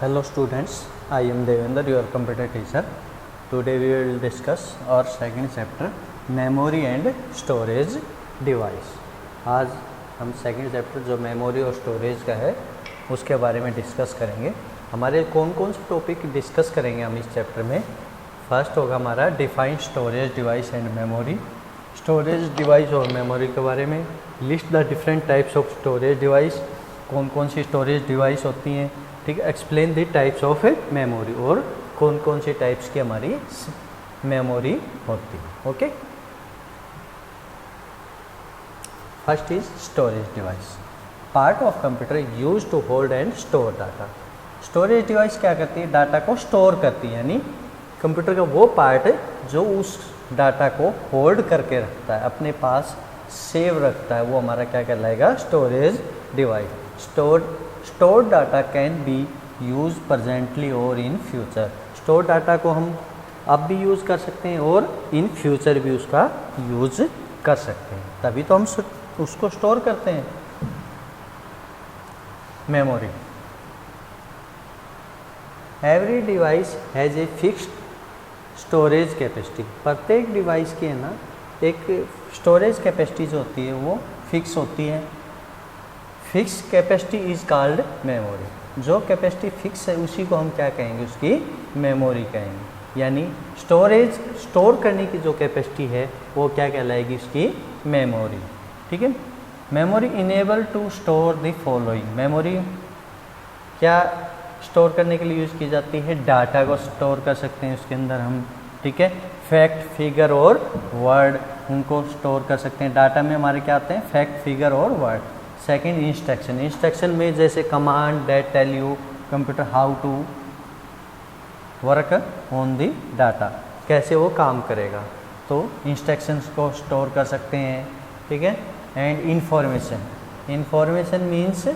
Hello students, I am Devendra, your computer teacher. Today we will discuss our second chapter, memory and storage device. आज हम second chapter जो memory और storage का है उसके बारे में डिस्कस करेंगे। हमारे कौन कौन से टॉपिक डिस्कस करेंगे हम इस चैप्टर में। फर्स्ट होगा हमारा define storage device and memory. Storage device और मेमोरी के बारे में list the different types of storage device, कौन कौन सी स्टोरेज डिवाइस होती हैं, ठीक है। Explain the types of memory और कौन कौन सी टाइप्स की हमारी मेमोरी होती है। Okay, first is storage device, part of computer use to hold and store data. Storage device क्या करती है? डाटा को स्टोर करती है, यानी कंप्यूटर का वो पार्ट है जो उस डाटा को होल्ड करके रखता है, अपने पास सेव रखता है, वो हमारा क्या कहलाएगा? Storage device. Store data can B use presently और इन फ्यूचर। स्टोर डाटा को हम अब भी यूज़ कर सकते हैं और इन फ्यूचर भी उसका यूज कर सकते हैं, तभी तो हम उसको स्टोर करते हैं। Memory, every device has a fixed storage capacity. प्रत्येक डिवाइस की है ना एक स्टोरेज कैपेसिटी जो होती है वो फिक्स होती है। Fix capacity is called memory. जो कैपेसिटी फिक्स है उसी को हम क्या कहेंगे? उसकी मेमोरी कहेंगे। यानी स्टोर करने की जो कैपेसिटी है वो क्या कहलाएगी? उसकी मेमोरी, ठीक है। Memory enable to store the following. Memory क्या स्टोर करने के लिए यूज़ की जाती है? डाटा को स्टोर कर सकते हैं उसके अंदर हम, ठीक है। फैक्ट, फिगर और वर्ड उनको स्टोर कर सकते हैं। डाटा में हमारे क्या आते हैं? फैक्ट, फिगर और वर्ड। Second, instruction. इंस्ट्रक्शन में जैसे command that tell you computer how to work on the data, कैसे वो काम करेगा, तो इंस्ट्रक्शंस को स्टोर कर सकते हैं, ठीक है। एंड इंफॉर्मेशन मीन्स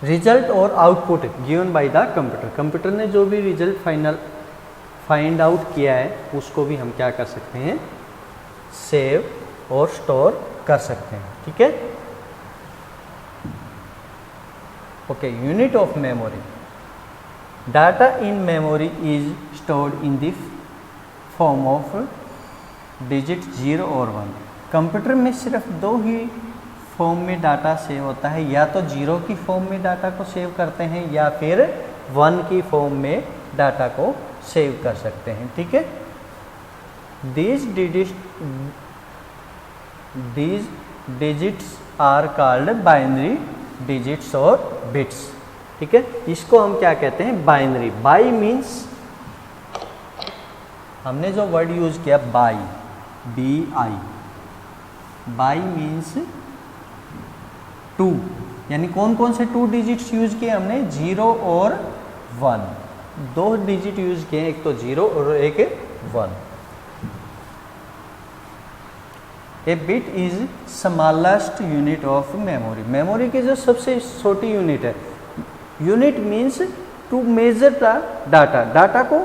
रिजल्ट और output given by the computer. Computer ने जो भी रिजल्ट फाइंड आउट किया है उसको भी हम क्या कर सकते हैं? सेव और स्टोर कर सकते हैं, ठीक है। Okay, unit of memory. Data in memory is stored in the form of digit 0 और 1। कंप्यूटर में सिर्फ दो ही फॉर्म में डाटा सेव होता है, या तो 0 की फॉर्म में डाटा को सेव करते हैं या फिर 1 की फॉर्म में डाटा को सेव कर सकते हैं, ठीक है। These digits are called binary digits और bits, ठीक है। इसको हम क्या कहते हैं? बाइनरी। बाई मीन्स हमने जो वर्ड यूज किया बाई, BI, बाई मीन्स 2, यानी कौन कौन से 2 डिजिट्स यूज किए हमने? 0 और 1। 2 डिजिट यूज किए, एक तो 0 और एक 1। A bit is smallest unit of memory. Memory की जो सबसे छोटी यूनिट है, unit means to measure the data, data को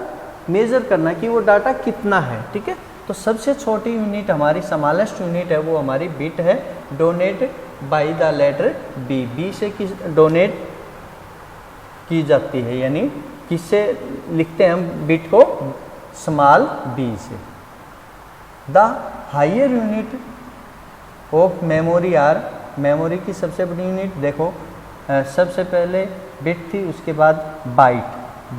मेजर करना कि वो डाटा कितना है, ठीक है। तो सबसे छोटी यूनिट हमारी स्मॉलेस्ट यूनिट है वो हमारी बिट है। Donate by the letter B, B से डोनेट की जाती है, यानी किससे लिखते हैं हम बिट को? स्मॉल बी से। The higher unit of memory are, memory की सबसे बड़ी यूनिट देखो, सबसे पहले बिट थी, उसके बाद बाइट।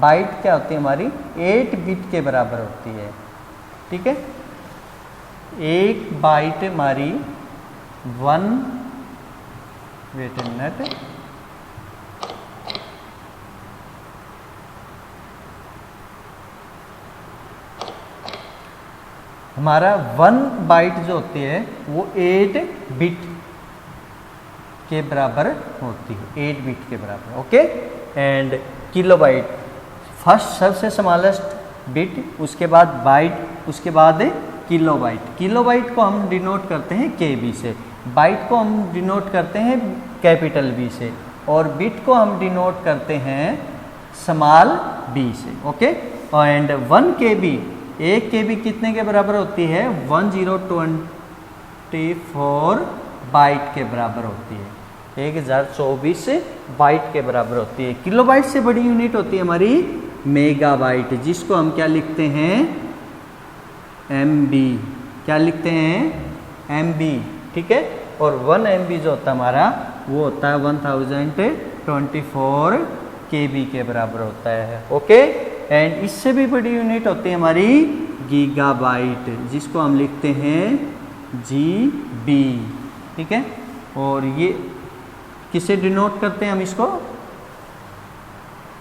बाइट क्या होती है हमारी? 8 बिट के बराबर होती है, ठीक है। एक बाइट हमारी 1, वेट ए मिनट, हमारा 1 बाइट जो होती है वो 8 बिट के बराबर होती है, 8 बिट के बराबर, ओके। एंड किलोबाइट, फर्स्ट सबसे स्मॉलेस्ट बिट, उसके बाद बाइट, उसके बाद किलोबाइट। किलोबाइट को हम डिनोट करते हैं KB से, बाइट को हम डिनोट करते हैं कैपिटल B से, और बिट को हम डिनोट करते हैं स्मॉल b से, ओके। एंड 1 KB, 1 KB कितने के बराबर होती है? 1024 बाइट के बराबर होती है। 1024 बाइट के बराबर होती है। किलोबाइट से बड़ी यूनिट होती है हमारी मेगाबाइट, जिसको हम क्या लिखते हैं, MB। क्या लिखते हैं, MB, ठीक है। और 1 MB जो होता है हमारा वो होता है 1024 KB के बराबर होता है। ओके, एंड इससे भी बड़ी यूनिट होती है हमारी गीगाबाइट, जिसको हम लिखते हैं GB, ठीक है। और ये किसे डिनोट करते हैं, हम इसको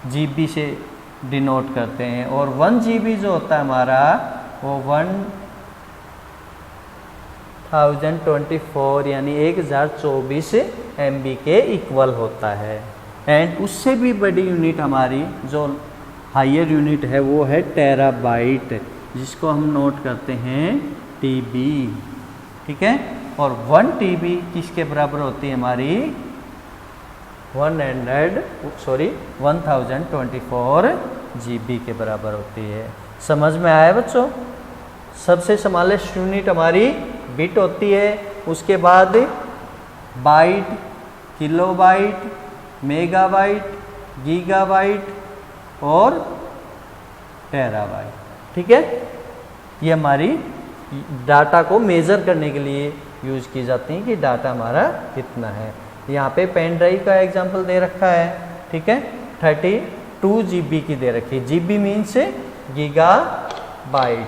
GB से डिनोट करते हैं। और 1 GB जो होता है हमारा वो 1024 यानी 1024 MB के इक्वल होता है। एंड उससे भी बड़ी यूनिट हमारी जो हायर यूनिट है वो है टेराबाइट, जिसको हम नोट करते हैं TB, ठीक है। और 1 TB किसके बराबर होती है हमारी 1024 GB के बराबर होती है। समझ में आया बच्चों? सबसे स्मॉलेस्ट यूनिट हमारी बिट होती है, उसके बाद बाइट, किलोबाइट, मेगाबाइट, गीगाबाइट और टेराबाइट, ठीक है। ये हमारी डाटा को मेज़र करने के लिए यूज की जाती हैं कि डाटा हमारा कितना है। यहाँ पे पेन ड्राइव का एग्जांपल दे रखा है, ठीक है। 32 GB की दे रखी है। GB means gigabyte.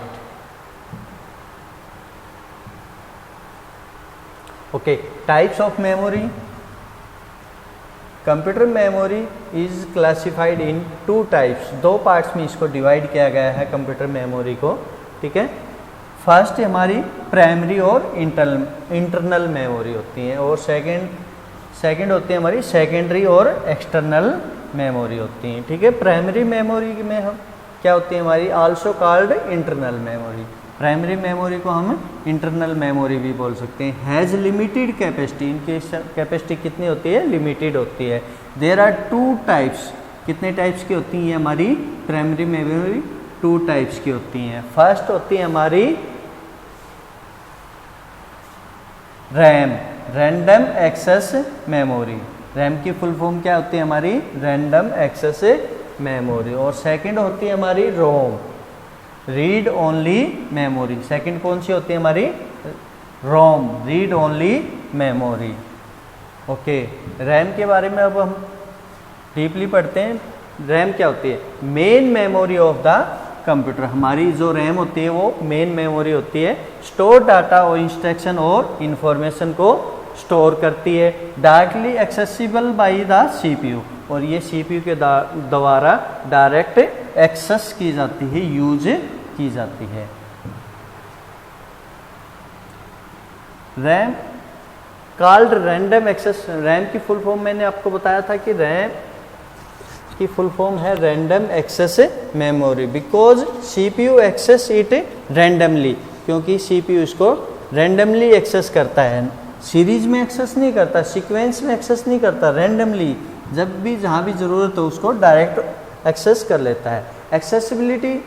Okay, types of memory. Computer memory is classified in 2 types. 2 parts में इसको डिवाइड किया गया है कंप्यूटर मेमोरी को, ठीक है। फर्स्ट हमारी प्राइमरी और इंटरनल मेमोरी होती हैं, और सेकंड होती है हमारी सेकेंडरी और एक्सटर्नल मेमोरी होती हैं, ठीक है। प्राइमरी मेमोरी में हम क्या होती है हमारी also called internal memory. Primary memory को हम इंटरनल मेमोरी भी बोल सकते हैं। हैज़ लिमिटेड कैपेसिटी, इनकी कैपेसिटी कितनी होती है, लिमिटेड होती है। There are 2 types. कितने टाइप्स की होती हैं हमारी प्राइमरी मेमोरी? 2 टाइप्स की होती हैं। फर्स्ट होती है हमारी RAM, random access memory. RAM की फुल फॉर्म क्या होती है हमारी, रैंडम एक्सेस मेमोरी। और सेकंड होती है हमारी ROM, read only memory. Second कौन सी होती है हमारी, ROM, read only memory. Okay, RAM के बारे में अब हम डीपली पढ़ते हैं। रैम क्या होती है, main memory of the computer. हमारी जो रैम होती है वो मेन मेमोरी होती है, स्टोर डाटा और इंस्ट्रक्शन और इंफॉर्मेशन को स्टोर करती है, directly accessible by the CPU। और ये CPU के द्वारा डायरेक्ट एक्सेस की जाती है, यूज की जाती है। RAM called random access. RAM की फुल फॉर्म मैंने आपको बताया था कि रैम की फुल फॉर्म है random access memory, because CPU access it randomly, क्योंकि CPU इसको रैंडमली एक्सेस करता है, सीरीज में एक्सेस नहीं करता, सीक्वेंस में एक्सेस नहीं करता, रैंडमली जब भी जहाँ भी ज़रूरत हो उसको डायरेक्ट एक्सेस कर लेता है। Accessibility,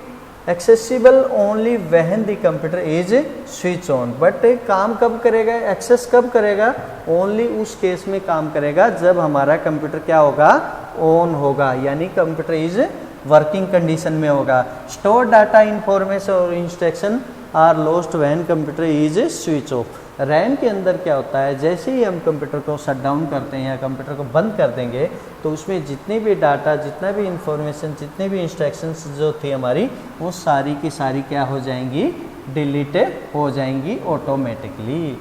accessible only when the computer is switch on. But काम कब करेगा, एक्सेस कब करेगा, ओनली उस केस में काम करेगा जब हमारा कंप्यूटर क्या होगा, ऑन होगा, यानी कंप्यूटर इज वर्किंग कंडीशन में होगा। स्टोर डाटा, इंफॉर्मेशन और instruction are lost when computer is switch off. RAM के अंदर क्या होता है, जैसे ही हम कंप्यूटर को शट डाउन करते हैं या कंप्यूटर को बंद कर देंगे तो उसमें जितने भी डाटा, जितना भी इंफॉर्मेशन, जितने भी इंस्ट्रक्शंस जो थी हमारी, वो सारी की सारी क्या हो जाएंगी, डिलीट हो जाएंगी ऑटोमेटिकली।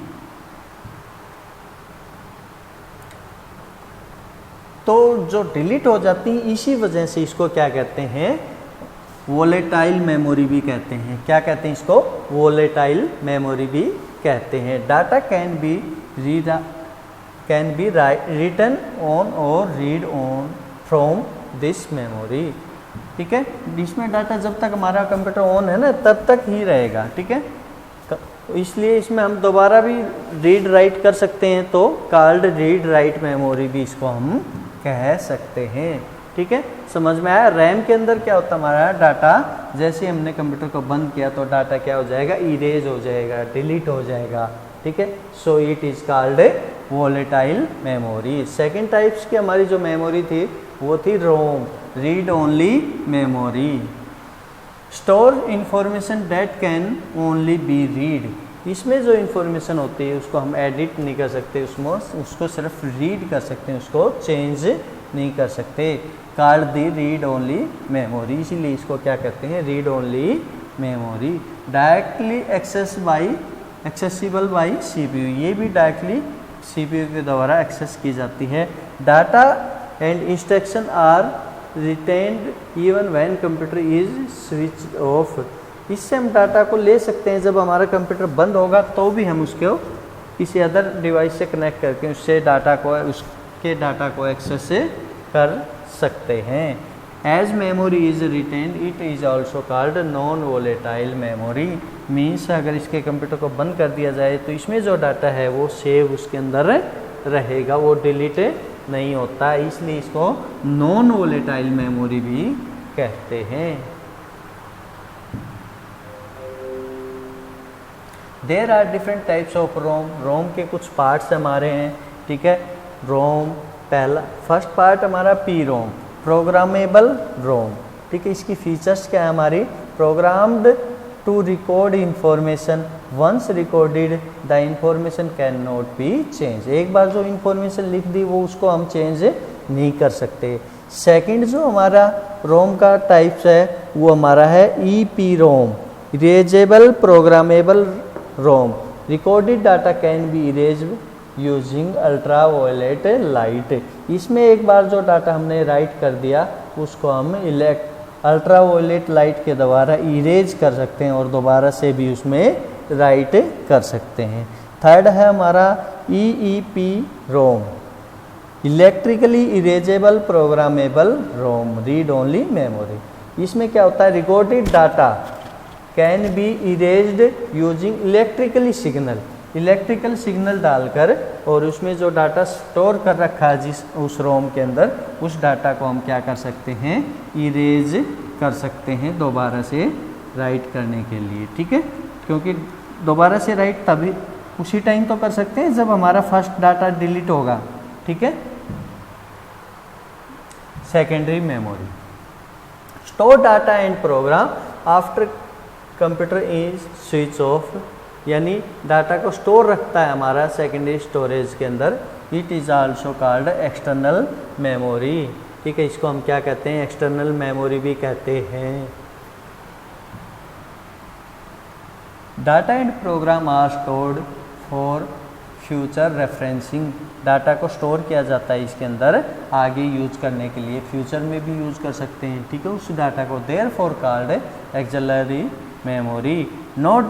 तो जो डिलीट हो जाती है, इसी वजह से इसको क्या कहते हैं, वोलेटाइल मेमोरी भी कहते हैं। क्या कहते हैं इसको, वोलेटाइल मेमोरी भी कहते हैं। Data can be written on और read on from this memory, ठीक है। इसमें डाटा जब तक हमारा कंप्यूटर ऑन है ना तब तक ही रहेगा, ठीक है। इसलिए इसमें हम दोबारा भी रीड राइट कर सकते हैं, तो कॉल्ड रीड राइट मेमोरी भी इसको हम कह सकते हैं, ठीक है। समझ में आया। रैम के अंदर क्या होता है, हमारा डाटा जैसे हमने कंप्यूटर को बंद किया तो डाटा क्या हो जाएगा, इरेज हो जाएगा, डिलीट हो जाएगा, ठीक है। So it is called volatile memory. Second types की हमारी जो मेमोरी थी वो थी ROM, read only memory. Store information that can only be read, इसमें जो इंफॉर्मेशन होती है उसको हम एडिट नहीं कर सकते, उसको सिर्फ रीड कर सकते हैं, उसको चेंज नहीं कर सकते। Called the read only memory, इसीलिए इसको क्या कहते हैं, read only memory. Directly accessible by CPU, ये भी डायरेक्टली CPU के द्वारा एक्सेस की जाती है। Data and instruction are retained even when computer is switch off, इससे हम डाटा को ले सकते हैं, जब हमारा कंप्यूटर बंद होगा तो भी हम उसको किसी अदर डिवाइस से कनेक्ट करके उसके डाटा को एक्सेस कर सकते हैं। As memory is retained it is also called non volatile memory, means अगर इसके कंप्यूटर को बंद कर दिया जाए तो इसमें जो डाटा है वो सेव उसके अंदर रहेगा, वो डिलीट नहीं होता, इसलिए इसको नॉन वोलेटाइल मेमोरी भी कहते हैं। There are different types of ROM, ROM के कुछ पार्ट्स हमारे हैं, ठीक है। रोम पहला फर्स्ट पार्ट हमारा पी रोम, प्रोग्रामेबल रोम, ठीक है। इसकी फीचर्स क्या है हमारी, programmed to record information, once recorded the information can not be change, एक बार जो इंफॉर्मेशन लिख दी वो उसको हम चेंज नहीं कर सकते। सेकंड जो हमारा रोम का टाइप्स है वो हमारा है EP ROM, erasable programmable ROM, recorded data can be erased using ultra violet light, इसमें एक बार जो डाटा हमने राइट कर दिया उसको हम अल्ट्रा वायलेट लाइट के द्वारा इरेज कर सकते हैं और दोबारा से भी उसमें राइट कर सकते हैं। थर्ड है हमारा EEP ROM, electrically erasable programmable ROM, read only memory, इसमें क्या होता है, recorded data can be erased using electrical signal डालकर, और उसमें जो डाटा स्टोर कर रखा है उस रोम के अंदर, उस डाटा को हम क्या कर सकते हैं, इरेज कर सकते हैं दोबारा से राइट करने के लिए, ठीक है। क्योंकि दोबारा से राइट तभी उसी टाइम तो कर सकते हैं जब हमारा फर्स्ट डाटा डिलीट होगा, ठीक है। Secondary memory, store data and program after computer is switch off, यानी डाटा को स्टोर रखता है हमारा सेकेंडरी स्टोरेज के अंदर। It is also called external memory, ठीक है, इसको हम क्या कहते हैं, एक्सटर्नल मेमोरी भी कहते हैं। Data and program are stored for future referencing, data को स्टोर किया जाता है इसके अंदर आगे यूज करने के लिए, फ्यूचर में भी यूज कर सकते हैं, ठीक है, उस डाटा को। Therefore called auxiliary memory, not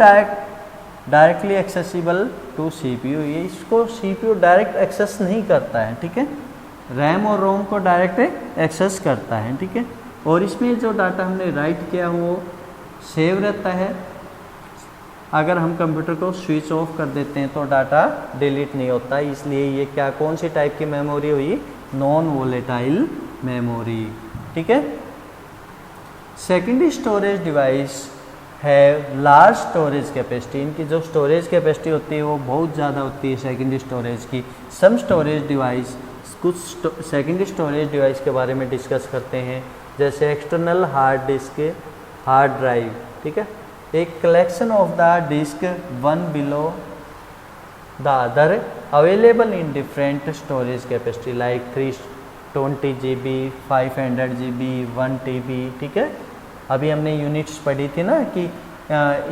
directly accessible to CPU, ये इसको CPU डायरेक्ट एक्सेस नहीं करता है, ठीक है, रैम और रोम को डायरेक्ट एक्सेस करता है, ठीक है। और इसमें जो डाटा हमने राइट किया वो सेव रहता है, अगर हम कंप्यूटर को स्विच ऑफ कर देते हैं तो डाटा डिलीट नहीं होता, इसलिए ये क्या कौन सी टाइप की मेमोरी हुई, नॉन वोलेटाइल मेमोरी, ठीक है। सेकेंडरी स्टोरेज डिवाइस है लार्ज स्टोरेज कैपेसिटी, इनकी जो स्टोरेज कैपेसिटी होती है वो बहुत ज़्यादा होती है सेकेंडरी स्टोरेज की। सम स्टोरेज डिवाइस, कुछ सेकेंडरी स्टोरेज डिवाइस के बारे में डिस्कस करते हैं, जैसे external hard disk, hard drive, ठीक है, एक collection of the disk one below the other available in different storage capacity like 320 GB, 500 GB, 1 TB, ठीक है। अभी हमने यूनिट्स पढ़ी थी ना कि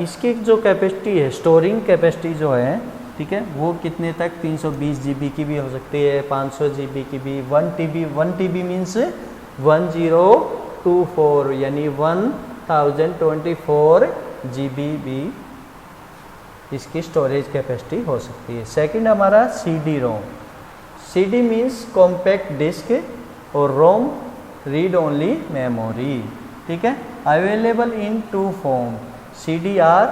इसकी जो कैपेसिटी है, स्टोरिंग कैपेसिटी जो है, ठीक है, वो कितने तक 320 GB की भी हो सकती है, 500 GB की भी, 1 TB मीन्स 1024, यानी 1024 GB भी इसकी स्टोरेज कैपेसिटी हो सकती है। सेकंड हमारा CD ROM, CD means compact disc और रोम रीड ओनली मेमोरी, ठीक है, available in two form, CDR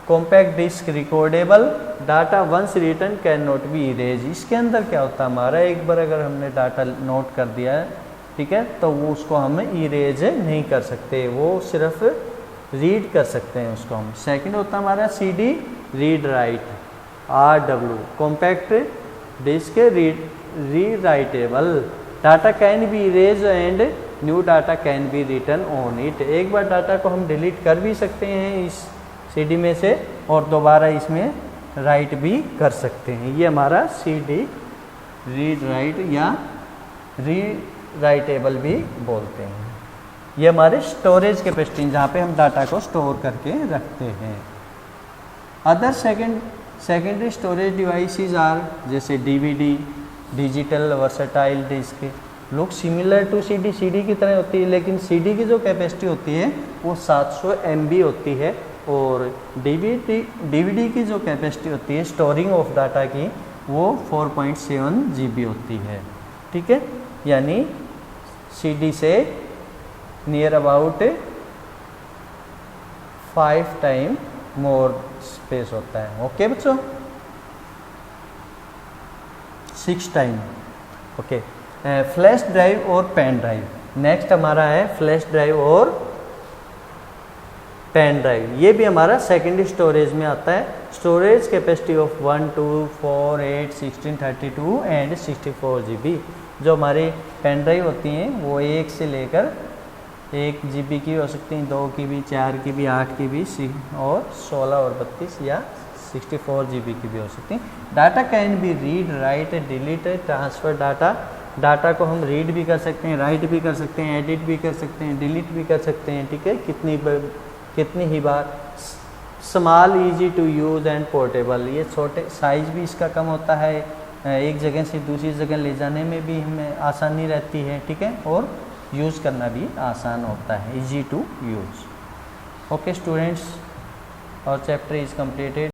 compact disc recordable, data once written can not be erase, इसके अंदर क्या होता है हमारा, एक बार अगर हमने डाटा नोट कर दिया है, ठीक है, तो वो उसको हम इरेज नहीं कर सकते, वो सिर्फ रीड कर सकते हैं उसको हम। सेकंड होता है हमारा CD read write, RW compact disc rewritable, data can be erase and new data can be written on it. एक बार डाटा को हम डिलीट कर भी सकते हैं इस CD में से और दोबारा इसमें राइट भी कर सकते हैं। ये हमारा CD रीड राइट या रीराइटेबल भी बोलते हैं। ये हमारे स्टोरेज कैपेसिटी जहाँ पे हम डाटा को स्टोर करके रखते हैं। Other secondary storage devices are जैसे DVD, digital versatile disc, look similar to CD की तरह होती है, लेकिन CD की जो कैपेसिटी होती है वो 700 MB होती है और DVD की जो कैपेसिटी होती है स्टोरिंग ऑफ डाटा की वो 4.7 GB होती है। ठीक है, यानी CD से near about 5 time more space होता है। ओके बच्चों, 6 टाइम। ओके, फ्लैश ड्राइव और पेन ड्राइव। नेक्स्ट हमारा है फ्लैश ड्राइव और पेन ड्राइव। ये भी हमारा सेकेंडरी स्टोरेज में आता है। Storage capacity of 1, 2, 4, 8, 16, 32 and 64 GB। जो हमारी पेन ड्राइव होती हैं वो 1 से लेकर 1 GB की हो सकती हैं, 2 की भी, 4 की भी, 8 की भी और 16 और 32 या 64 GB की भी हो सकती हैं। Data can B read, right, delete, transfer data को हम रीड भी कर सकते हैं, राइट भी कर सकते हैं, एडिट भी कर सकते हैं, डिलीट भी कर सकते हैं। ठीक है, कितनी ही बार। Small, easy to use and portable, ये छोटे साइज़ भी इसका कम होता है, एक जगह से दूसरी जगह ले जाने में भी हमें आसानी रहती है। ठीक है, और यूज़ करना भी आसान होता है, easy to use. Okay students, और चैप्टर इज़ कंप्लीटेड।